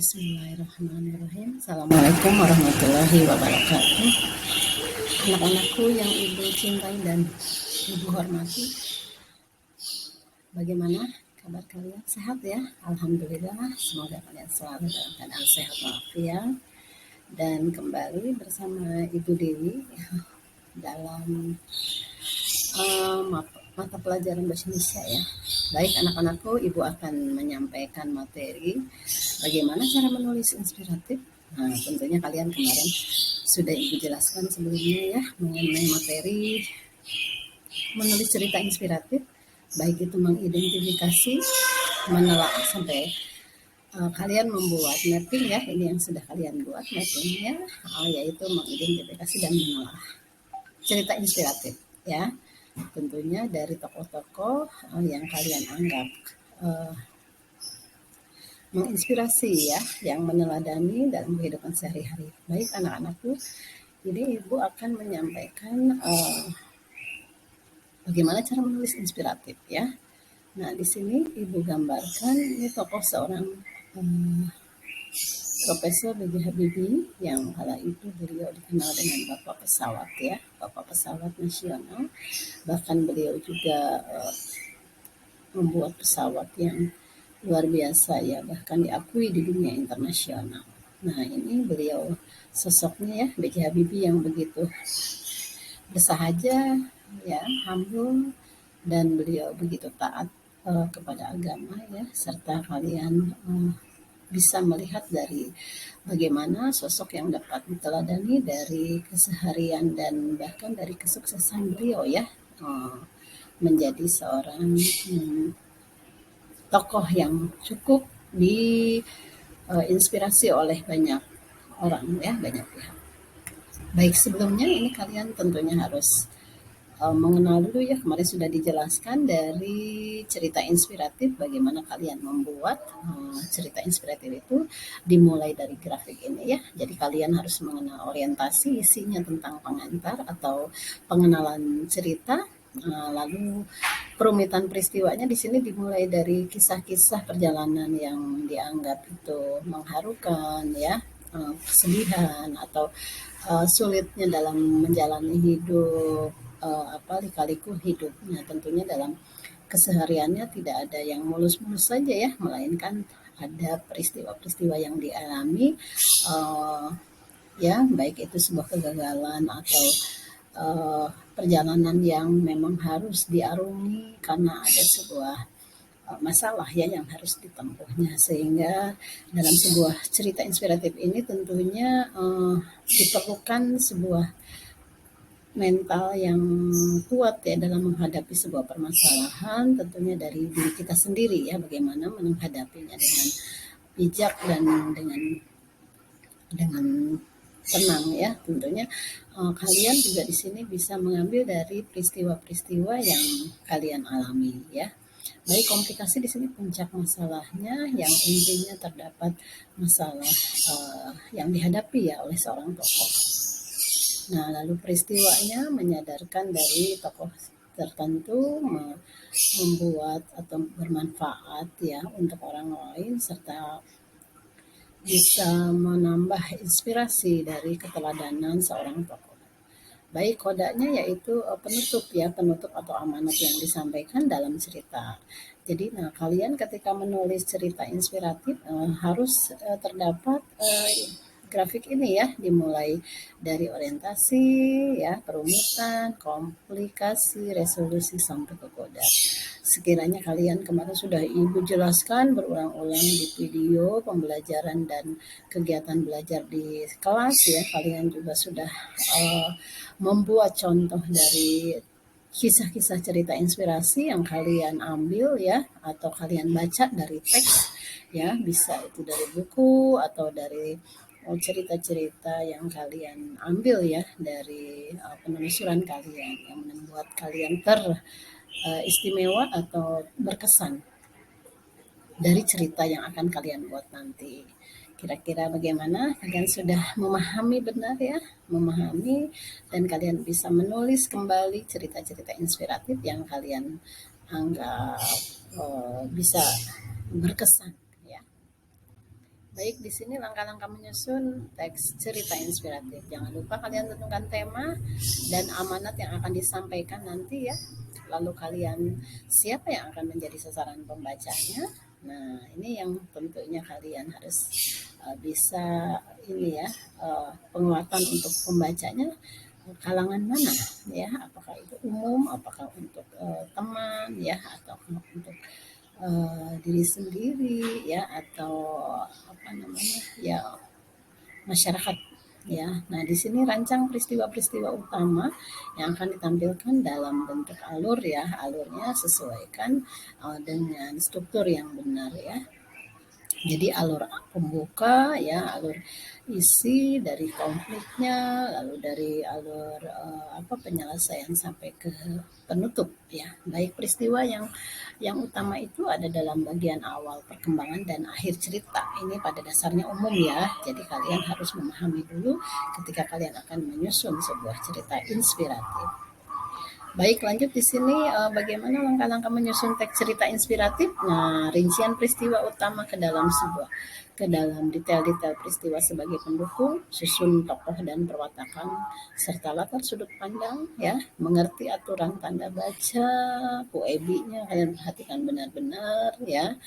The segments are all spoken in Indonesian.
Bismillahirrahmanirrahim. Assalamualaikum warahmatullahi wabarakatuh. Anak-anakku yang ibu cintai dan ibu hormati, bagaimana kabar kalian? Sehat ya? Alhamdulillah. Semoga kalian selalu dalam keadaan sehat walafiat. Dan kembali bersama Ibu Dewi dalam mata pelajaran bahasa Indonesia ya. Baik anak-anakku, ibu akan menyampaikan materi bagaimana cara menulis inspiratif. Nah, tentunya kalian kemarin sudah ibu jelaskan sebelumnya ya mengenai materi menulis cerita inspiratif, baik itu mengidentifikasi, menelaah sampai kalian membuat mapping ya. Ini yang sudah kalian buat mappingnya, yaitu mengidentifikasi dan menelaah cerita inspiratif ya. Tentunya dari tokoh-tokoh yang kalian anggap menginspirasi ya, yang meneladani dalam kehidupan sehari-hari. Baik anak-anakku, jadi ibu akan menyampaikan bagaimana cara menulis inspiratif ya. Nah di sini ibu gambarkan ini tokoh seorang Profesor B.J. Habibie yang kala itu beliau dikenal dengan Bapak Pesawat ya, Bapak Pesawat Nasional. Bahkan beliau juga membuat pesawat yang luar biasa ya, bahkan diakui di dunia internasional. Nah ini beliau sosoknya ya, B.J. Habibie yang begitu bersahaja ya, humble, dan beliau begitu taat kepada agama ya, serta kalian bisa melihat dari bagaimana sosok yang dapat diteladani dari keseharian dan bahkan dari kesuksesan beliau ya, menjadi seorang tokoh yang cukup diinspirasi oleh banyak orang ya, banyak pihak. Baik, sebelumnya ini kalian tentunya harus mengenal dulu ya, kemarin sudah dijelaskan dari cerita inspiratif bagaimana kalian membuat cerita inspiratif itu dimulai dari grafik ini ya. Jadi kalian harus mengenal orientasi isinya tentang pengantar atau pengenalan cerita. Lalu perumitan peristiwanya di sini dimulai dari kisah-kisah perjalanan yang dianggap itu mengharukan ya, kesedihan atau sulitnya dalam menjalani hidup, lika-liku hidupnya. Tentunya dalam kesehariannya tidak ada yang mulus-mulus saja ya, melainkan ada peristiwa-peristiwa yang dialami, ya baik itu sebuah kegagalan atau perjalanan yang memang harus diarungi karena ada sebuah masalah ya yang harus ditempuhnya, sehingga dalam sebuah cerita inspiratif ini tentunya diperlukan sebuah mental yang kuat ya dalam menghadapi sebuah permasalahan, tentunya dari diri kita sendiri ya, bagaimana menghadapinya dengan bijak dan dengan tenang ya. Tentunya kalian juga di sini bisa mengambil dari peristiwa-peristiwa yang kalian alami ya. Baik, komplikasi di sini puncak masalahnya yang intinya terdapat masalah yang dihadapi ya oleh seorang tokoh. Nah, lalu peristiwanya menyadarkan dari tokoh tertentu membuat atau bermanfaat ya untuk orang lain, serta bisa menambah inspirasi dari keteladanan seorang tokoh. Baik, kodanya yaitu penutup ya, penutup atau amanat yang disampaikan dalam cerita. Jadi, nah kalian ketika menulis cerita inspiratif harus terdapat grafik ini ya, dimulai dari orientasi ya, perumitan, komplikasi, resolusi sampai ke koda. Sekiranya kalian kemarin sudah ibu jelaskan berulang-ulang di video pembelajaran dan kegiatan belajar di kelas ya, kalian juga sudah membuat contoh dari kisah-kisah cerita inspirasi yang kalian ambil ya, atau kalian baca dari teks ya, bisa itu dari buku atau dari cerita-cerita yang kalian ambil ya dari penelusuran kalian yang membuat kalian teristimewa atau berkesan dari cerita yang akan kalian buat nanti. Kira-kira bagaimana? Kalian sudah memahami benar ya? Memahami, dan kalian bisa menulis kembali cerita-cerita inspiratif yang kalian anggap bisa berkesan ya. Baik, di sini langkah-langkah menyusun teks cerita inspiratif. Jangan lupa kalian tentukan tema dan amanat yang akan disampaikan nanti ya. Lalu kalian siapa yang akan menjadi sasaran pembacanya? Nah, ini yang tentunya kalian harus bisa ini ya, penguatan untuk pembacanya kalangan mana ya? Apakah itu umum, apakah untuk teman ya, atau untuk diri sendiri ya, atau apa namanya ya, masyarakat ya. Nah, di sini rancang peristiwa-peristiwa utama yang akan ditampilkan dalam bentuk alur ya. Alurnya sesuaikan dengan struktur yang benar ya. Jadi alur pembuka ya, alur isi dari konfliknya, lalu dari alur penyelesaian sampai ke penutup ya. Baik, peristiwa yang utama itu ada dalam bagian awal perkembangan dan akhir cerita. Ini pada dasarnya umum ya. Jadi kalian harus memahami dulu ketika kalian akan menyusun sebuah cerita inspiratif. Baik, lanjut di sini bagaimana langkah-langkah menyusun teks cerita inspiratif. Nah, rincian peristiwa utama ke dalam detail-detail peristiwa sebagai pendukung, susun tokoh dan perwatakan serta latar sudut pandang ya, mengerti aturan tanda baca, puebinya kalian perhatikan benar-benar ya.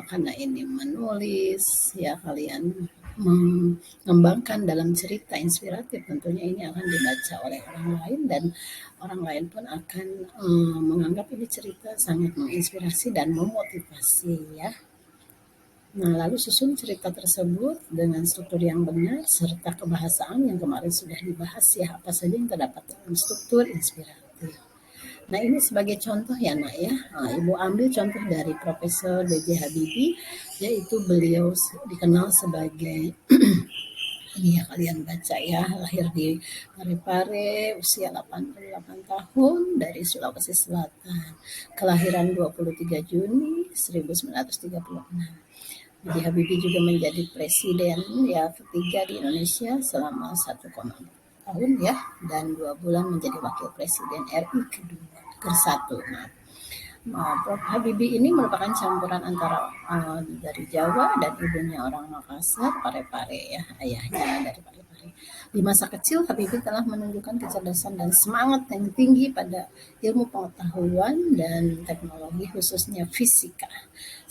Karena ini menulis ya, kalian mengembangkan dalam cerita inspiratif, tentunya ini akan dibaca oleh orang lain dan orang lain pun akan menganggap ini cerita sangat menginspirasi dan memotivasi ya. Nah, lalu susun cerita tersebut dengan struktur yang benar serta kebahasaan yang kemarin sudah dibahas ya, apa saja yang terdapat dalam struktur inspiratif. Nah, ini sebagai contoh ya nak ya. Nah, Ibu ambil contoh dari Profesor B.J. Habibie, yaitu beliau dikenal sebagai ini ya, kalian baca ya, lahir di Parepare, usia 88 tahun, dari Sulawesi Selatan, kelahiran 23 Juni 1936. B.J. Habibie juga menjadi presiden ya ketiga di Indonesia selama 1,4 tahun ya, dan 2 bulan menjadi wakil presiden RI kedua ke-1. Prof. Habibie ini merupakan campuran antara dari Jawa dan ibunya orang Makassar, Parepare ya, ayahnya dari Parepare. Di masa kecil, Habibie telah menunjukkan kecerdasan dan semangat yang tinggi pada ilmu pengetahuan dan teknologi, khususnya fisika.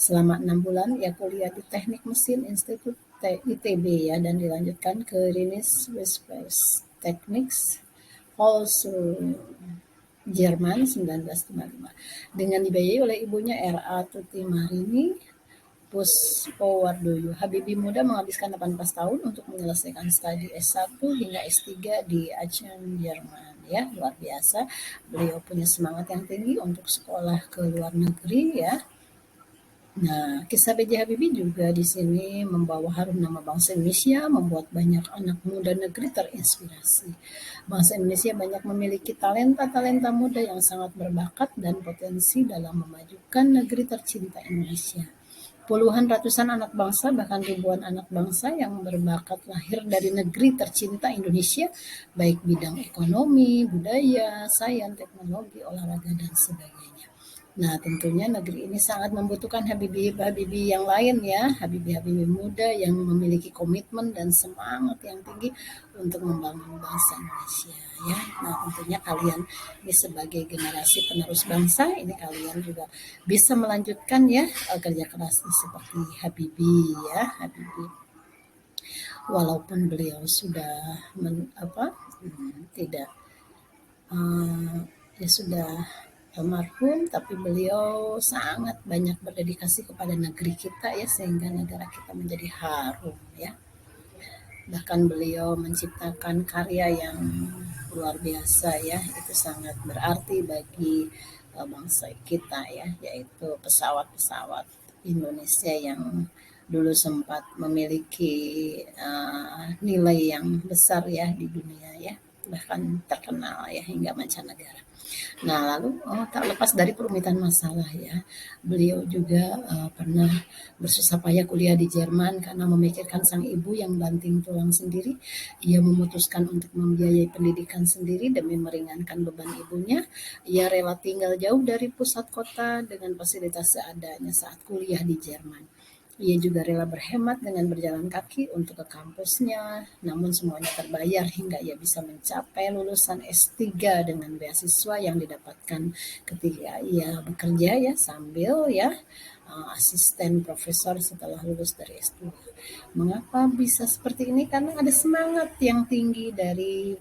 Selama 6 bulan, ia kuliah di Teknik Mesin Institut ITB ya, dan dilanjutkan ke Rheinische Technics Karlsruhe, Jerman 1955 dengan dibiayai oleh ibunya R.A. Tuti Marini Puspowardoyo. Habibie muda menghabiskan 18 tahun untuk menyelesaikan studi S1 hingga S3 di Aachen, Jerman ya. Luar biasa, beliau punya semangat yang tinggi untuk sekolah ke luar negeri ya. Nah, kisah B.J. Habibie juga di sini membawa harum nama bangsa Indonesia, membuat banyak anak muda negeri terinspirasi. Bangsa Indonesia banyak memiliki talenta-talenta muda yang sangat berbakat dan potensi dalam memajukan negeri tercinta Indonesia. Puluhan ratusan anak bangsa, bahkan ribuan anak bangsa yang berbakat lahir dari negeri tercinta Indonesia, baik bidang ekonomi, budaya, sains, teknologi, olahraga, dan sebagainya. Nah, tentunya negeri ini sangat membutuhkan Habibie yang lain ya, Habibie muda yang memiliki komitmen dan semangat yang tinggi untuk membangun bangsa Indonesia ya. Nah, tentunya kalian ini sebagai generasi penerus bangsa, ini kalian juga bisa melanjutkan ya kerja keras seperti Habibie ya, Habibie. Walaupun beliau sudah tidak ya sudah almarhum, tapi beliau sangat banyak berdedikasi kepada negeri kita ya, sehingga negara kita menjadi harum ya. Bahkan beliau menciptakan karya yang luar biasa ya, itu sangat berarti bagi bangsa kita ya, yaitu pesawat-pesawat Indonesia yang dulu sempat memiliki nilai yang besar ya di dunia ya, bahkan terkenal ya hingga mancanegara. Nah, lalu tak lepas dari perumitan masalah ya, beliau juga pernah bersusah payah kuliah di Jerman karena memikirkan sang ibu yang banting tulang sendiri. Ia memutuskan untuk membiayai pendidikan sendiri demi meringankan beban ibunya. Ia rela tinggal jauh dari pusat kota dengan fasilitas seadanya saat kuliah di Jerman. Ia juga rela berhemat dengan berjalan kaki untuk ke kampusnya, namun semuanya terbayar hingga ia bisa mencapai lulusan S3 dengan beasiswa yang didapatkan ketika ia bekerja ya sambil ya asisten profesor setelah lulus dari S2. Mengapa bisa seperti ini? Karena ada semangat yang tinggi dari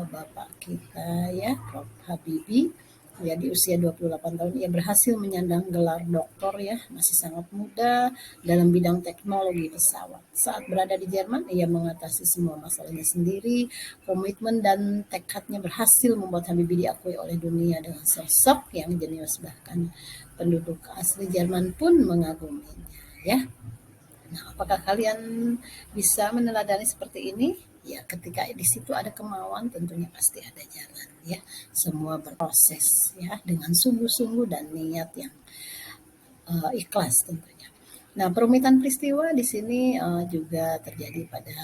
Bapak kita ya, Prof. Habibie. Ya, di usia 28 tahun ia berhasil menyandang gelar doktor ya, masih sangat muda dalam bidang teknologi pesawat. Saat berada di Jerman, ia mengatasi semua masalahnya sendiri. Komitmen dan tekadnya berhasil membuat Habibie diakui oleh dunia dengan sosok yang jenius, bahkan penduduk asli Jerman pun mengaguminya ya. Nah, apakah kalian bisa meneladani seperti ini? Ya, ketika di situ ada kemauan, tentunya pasti ada jalan ya. Semua berproses ya dengan sungguh-sungguh dan niat yang ikhlas tentunya. Nah, perumitan peristiwa di sini juga terjadi pada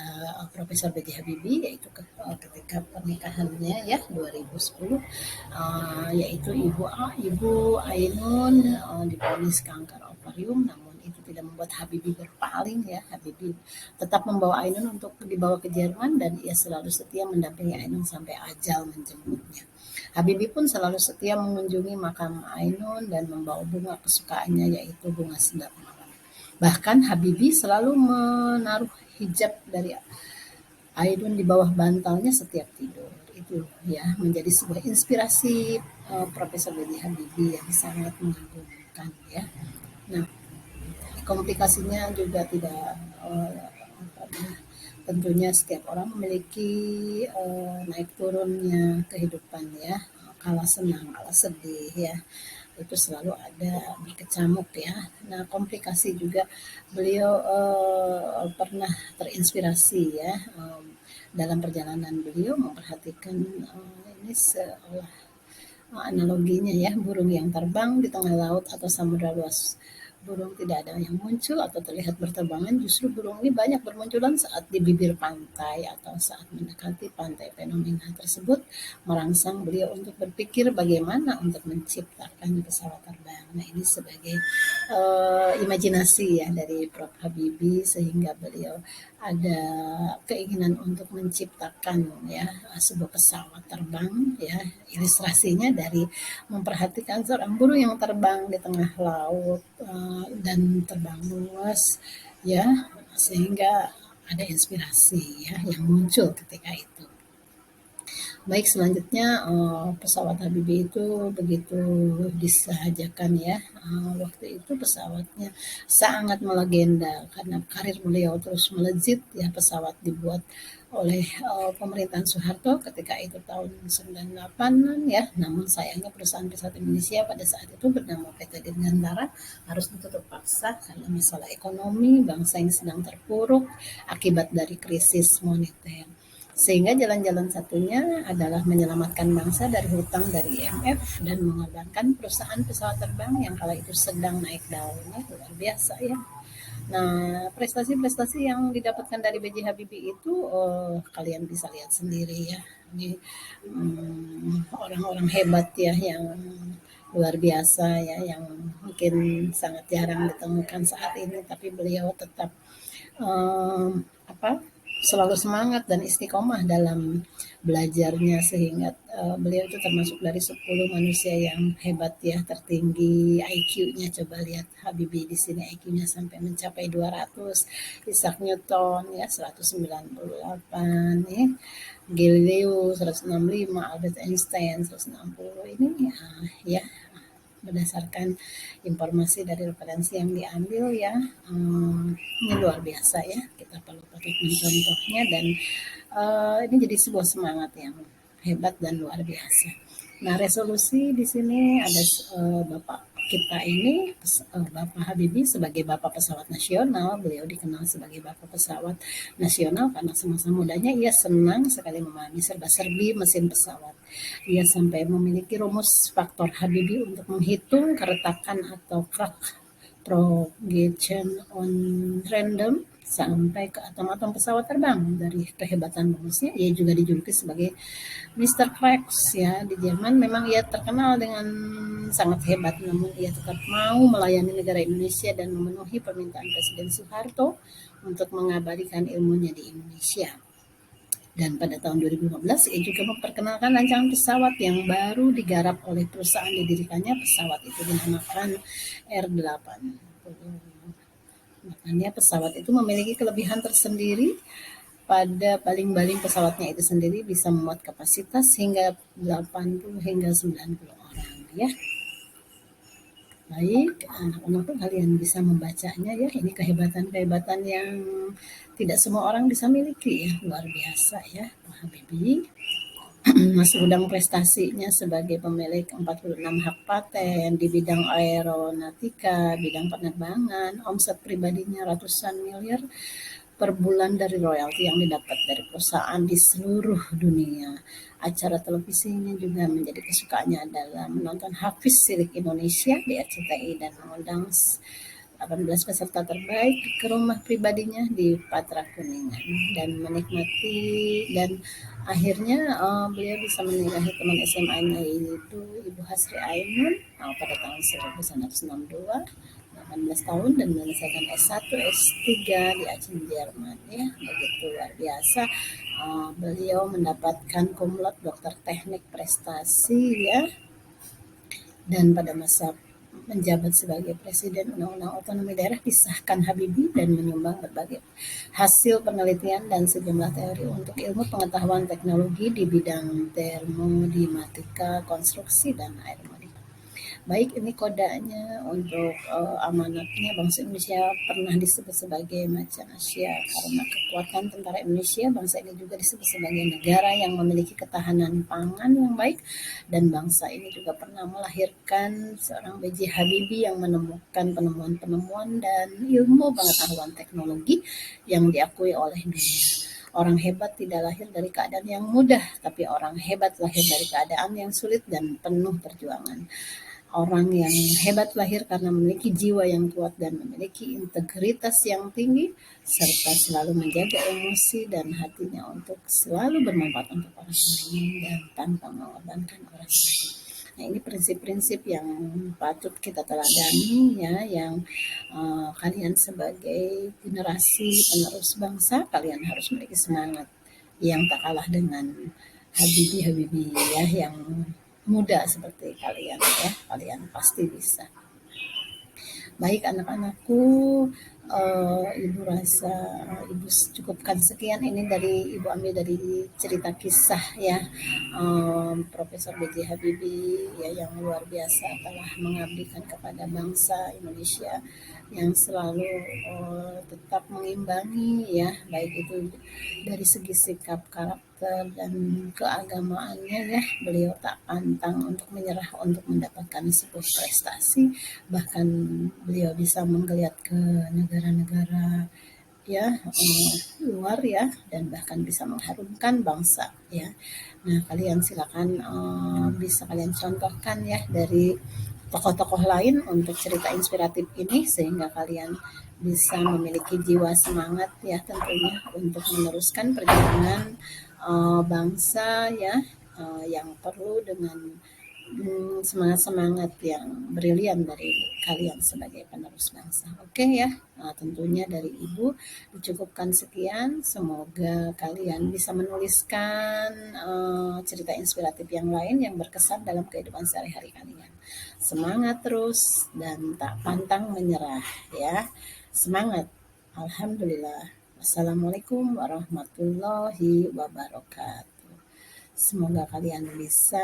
Profesor B.J. Habibie, yaitu ketika pernikahannya ya 2010, yaitu Ibu Ainun divonis kanker ovarium, namun itu tidak membuat Habibie berpaling ya. Habibie tetap membawa Ainun untuk dibawa ke Jerman dan ia selalu setia mendampingi Ainun sampai ajal menjemputnya. Habibie pun selalu setia mengunjungi makam Ainun dan membawa bunga kesukaannya yaitu bunga sedap malam. Bahkan Habibie selalu menaruh hijab dari Ainun di bawah bantalnya setiap tidur. Itu ya menjadi sebuah inspirasi Profesor B.J. Habibie yang sangat mengagumkan ya. Nah, komplikasinya juga tidak tentunya setiap orang memiliki naik turunnya kehidupan ya, kala senang, kala sedih ya, itu selalu ada berkecamuk ya. Nah, komplikasi juga beliau pernah terinspirasi ya dalam perjalanan beliau memperhatikan ini seolah analoginya ya, burung yang terbang di tengah laut atau samudra luas. Burung tidak ada yang muncul atau terlihat berterbangan, justru burung ini banyak bermunculan saat di bibir pantai atau saat mendekati pantai. Fenomena tersebut merangsang beliau untuk berpikir bagaimana untuk menciptakan pesawat terbang. Nah, ini sebagai imajinasi ya dari Prof. Habibie sehingga beliau ada keinginan untuk menciptakan ya sebuah pesawat terbang ya. Ilustrasinya dari memperhatikan seorang burung yang terbang di tengah laut dan terbang luas ya, sehingga ada inspirasi ya yang muncul ketika itu. Baik, selanjutnya pesawat Habibie itu begitu disahajakan ya. Waktu itu pesawatnya sangat melegenda karena karir beliau terus melejit ya. Pesawat dibuat oleh pemerintahan Soeharto ketika itu tahun 98-an ya. Namun sayangnya perusahaan pesawat Indonesia pada saat itu bernama PT Dirgantara harus ditutup paksa karena masalah ekonomi bangsa yang sedang terpuruk akibat dari krisis moneter. Sehingga jalan-jalan satunya adalah menyelamatkan bangsa dari hutang dari IMF dan mengorbankan perusahaan pesawat terbang yang kala itu sedang naik daunnya. Luar biasa ya. Nah, prestasi-prestasi yang didapatkan dari B.J. Habibie itu kalian bisa lihat sendiri ya. Ini orang-orang hebat ya yang luar biasa ya, yang mungkin sangat jarang ditemukan saat ini, tapi beliau tetap apa selalu semangat dan istiqomah dalam belajarnya sehingga beliau itu termasuk dari 10 manusia yang hebat ya, tertinggi IQ-nya. Coba lihat Habibie di sini IQ-nya sampai mencapai 200, Isaac Newton ya 198 ya, Galileo 165, Albert Einstein 160. Ini ya berdasarkan informasi dari referensi yang diambil ya, ini luar biasa ya, kita perlu patut mencontohnya dan ini jadi sebuah semangat yang hebat dan luar biasa. Nah, resolusi di sini ada Bapak kita ini, Bapak Habibie sebagai Bapak Pesawat Nasional. Beliau dikenal sebagai Bapak Pesawat Nasional karena semasa mudanya ia senang sekali memahami serba-serbi mesin pesawat. Ia sampai memiliki rumus faktor Habibie untuk menghitung keretakan atau crack propagation on random sampai ke atom-atom pesawat terbang. Dari kehebatan manusia, ia juga dijuluki sebagai Mister Cracks ya. Di Jerman memang ia terkenal dengan sangat hebat, namun ia tetap mau melayani negara Indonesia dan memenuhi permintaan Presiden Soeharto untuk mengabadikan ilmunya di Indonesia. Dan pada tahun 2015 ia juga memperkenalkan rancangan pesawat yang baru digarap oleh perusahaan didirikannya. Pesawat itu dinamakan R80. Makanya pesawat itu memiliki kelebihan tersendiri. Pada baling-baling pesawatnya itu sendiri bisa memuat kapasitas hingga 80 hingga 90 orang ya. Baik, anak-anak kalian bisa membacanya ya. Ini kehebatan-kehebatan yang tidak semua orang bisa miliki ya. Luar biasa ya, Pak Habibie. Segudang prestasinya sebagai pemilik 46 hak paten di bidang aeronautika, bidang penerbangan, omset pribadinya ratusan miliar per bulan dari royalti yang didapat dari perusahaan di seluruh dunia. Acara televisinya juga menjadi kesukaannya adalah menonton Hafiz Cilik Indonesia di RCTI dan mengundang 18 peserta terbaik ke rumah pribadinya di Patra Kuningan dan menikmati, dan akhirnya beliau bisa menikahi teman SMA-nya yaitu Ibu Hasri Ainun pada tahun 1962, 18 tahun, dan menyelesaikan S1, S3 di Aachen, Jerman ya. Begitu luar biasa. Beliau mendapatkan cum laude doktor teknik prestasi ya, dan pada masa menjabat sebagai Presiden Undang-Undang Otonomi Daerah disahkan Habibie dan menyumbang berbagai hasil penelitian dan sejumlah teori untuk ilmu pengetahuan teknologi di bidang termodinamika, konstruksi, dan aerodinamika. Baik, ini kodanya untuk amanatnya. Bangsa Indonesia pernah disebut sebagai macan Asia karena kekuatan tentara Indonesia. Bangsa ini juga disebut sebagai negara yang memiliki ketahanan pangan yang baik, dan bangsa ini juga pernah melahirkan seorang B.J. Habibie yang menemukan penemuan-penemuan dan ilmu pengetahuan teknologi yang diakui oleh dunia. Orang hebat tidak lahir dari keadaan yang mudah, tapi orang hebat lahir dari keadaan yang sulit dan penuh perjuangan. Orang yang hebat lahir karena memiliki jiwa yang kuat dan memiliki integritas yang tinggi, serta selalu menjaga emosi dan hatinya untuk selalu bermanfaat untuk orang lain dan tanpa mengorbankan orang lain. Nah, ini prinsip-prinsip yang patut kita teladani ya, yang kalian sebagai generasi penerus bangsa, kalian harus memiliki semangat yang tak kalah dengan Habibie ya, yang muda seperti kalian ya. Kalian pasti bisa. Baik anak-anakku, Ibu rasa Ibu cukupkan sekian. Ini dari Ibu ambil dari cerita kisah ya, Profesor B.J. Habibie ya, yang luar biasa telah mengabdikan kepada bangsa Indonesia, yang selalu tetap mengimbangi ya, baik itu dari segi sikap, karakter, dan keagamaannya ya. Beliau tak pantang untuk menyerah untuk mendapatkan sebuah prestasi, bahkan beliau bisa menggeliat ke negara-negara ya luar ya, dan bahkan bisa mengharumkan bangsa ya. Nah, kalian silakan bisa kalian contohkan ya dari tokoh-tokoh lain untuk cerita inspiratif ini, sehingga kalian bisa memiliki jiwa semangat ya, tentunya untuk meneruskan perjalanan bangsa ya, yang perlu dengan semangat-semangat yang brilian dari kalian sebagai penerus bangsa. Oke ya, tentunya dari Ibu dicukupkan sekian. Semoga kalian bisa menuliskan cerita inspiratif yang lain yang berkesan dalam kehidupan sehari-hari kalian. Semangat terus dan tak pantang menyerah ya. Semangat. Alhamdulillah. Wassalamualaikum warahmatullahi wabarakatuh. Semoga kalian bisa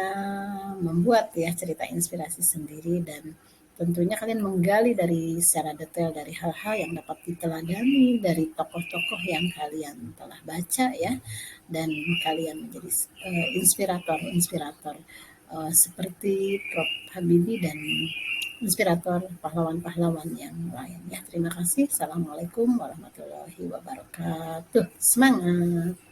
membuat ya cerita inspirasi sendiri, dan tentunya kalian menggali dari secara detail dari hal-hal yang dapat diteladani dari tokoh-tokoh yang kalian telah baca ya, dan kalian menjadi inspirator seperti Prof. Habibie dan inspirator pahlawan-pahlawan yang lain ya. Terima kasih. Assalamualaikum warahmatullahi wabarakatuh. Semangat.